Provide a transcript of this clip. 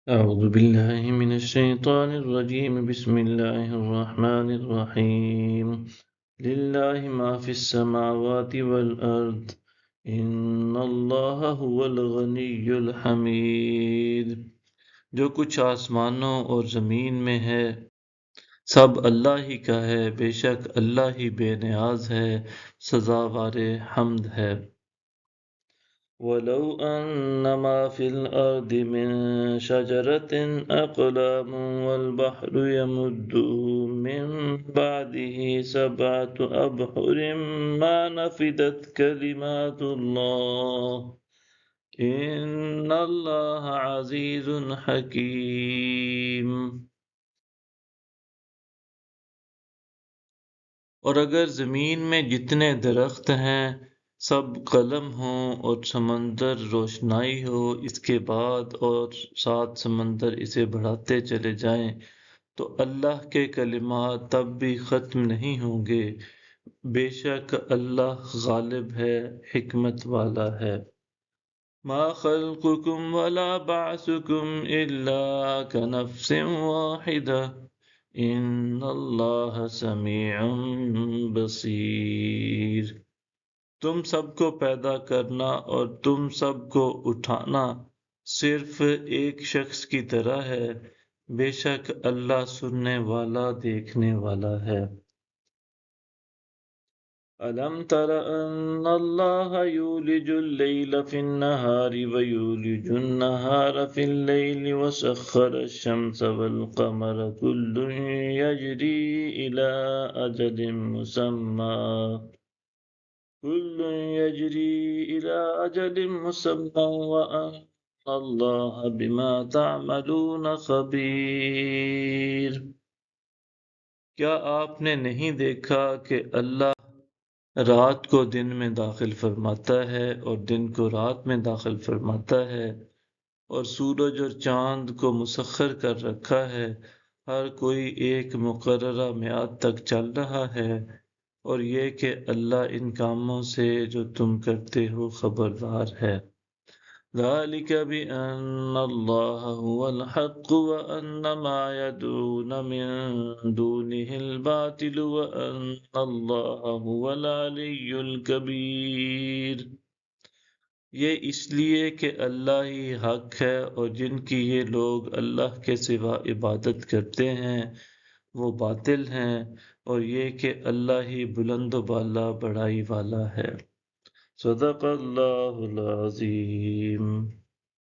أعوذ بالله من الشيطان الرجيم بسم الله الرحمن الرحيم لله ما في السماوات والأرض إن الله هو الغني الحميد۔ جو کچھ آسمانوں اور زمین میں ہے سب اللہ ہی کا ہے، بے شک اللہ ہی بے نیاز ہے، سزاوار حمد ہے۔ وَلَوْ أَنَّ مَا فِي الْأَرْضِ مِن شَجَرَةٍ أَقْلَامٌ وَالْبَحْرُ يَمُدُّهُ مِن بَعْدِهِ سَبْعَةُ أَبْحُرٍ مَا نَفِدَتْ كَلِمَاتُ اللَّهِ إِنَّ اللَّهَ عَزِيزٌ حَكِيمٌ۔ اور اگر زمین میں جتنے درخت ہیں سب قلم ہوں اور سمندر روشنائی ہو اس کے بعد اور ساتھ سمندر اسے بڑھاتے چلے جائیں تو اللہ کے کلمات تب بھی ختم نہیں ہوں گے، بے شک اللہ غالب ہے، حکمت والا ہے۔ ما خلقكم ولا بعثكم إلا كنفس واحدة ان اللہ سمیع بصیر۔ تم سب کو پیدا کرنا اور تم سب کو اٹھانا صرف ایک شخص کی طرح ہے، بے شک اللہ سننے والا دیکھنے والا ہے۔ أَلَمْ تَرَ أَنَّ اللَّهَ يُولِجُ اللَّيْلَ فِي النَّهَارِ وَيُولِجُ النَّهَارَ فِي اللَّيْلِ وَسَخَّرَ الشَّمْسَ وَالْقَمَرَ كُلٌّ يَجْرِي إِلَى أَجَلٍ مُّسَمًّى وَأَنَّ اللَّهَ بِمَا تَعْمَلُونَ خَبِيرٌ۔ کیا آپ نے نہیں دیکھا کہ اللہ رات کو دن میں داخل فرماتا ہے اور دن کو رات میں داخل فرماتا ہے، اور سورج اور چاند کو مسخر کر رکھا ہے، ہر کوئی ایک مقررہ میعاد تک چل رہا ہے، اور یہ کہ اللہ ان کاموں سے جو تم کرتے ہو خبردار ہے۔ ذَلِكَ بِأَنَّ اللَّهَ هُوَ الْحَقُّ وَأَنَّ مَا يَدْعُونَ مِن دُونِهِ الْبَاطِلُ وَأَنَّ اللَّهَ هُوَ الْعَلِيُّ الْكَبِيرُ۔ یہ اس لیے کہ اللہ ہی حق ہے اور جن کی یہ لوگ اللہ کے سوا عبادت کرتے ہیں وہ باطل ہیں، اور یہ کہ اللہ ہی بلند و بالا بڑائی والا ہے۔ صدق اللہ العظیم۔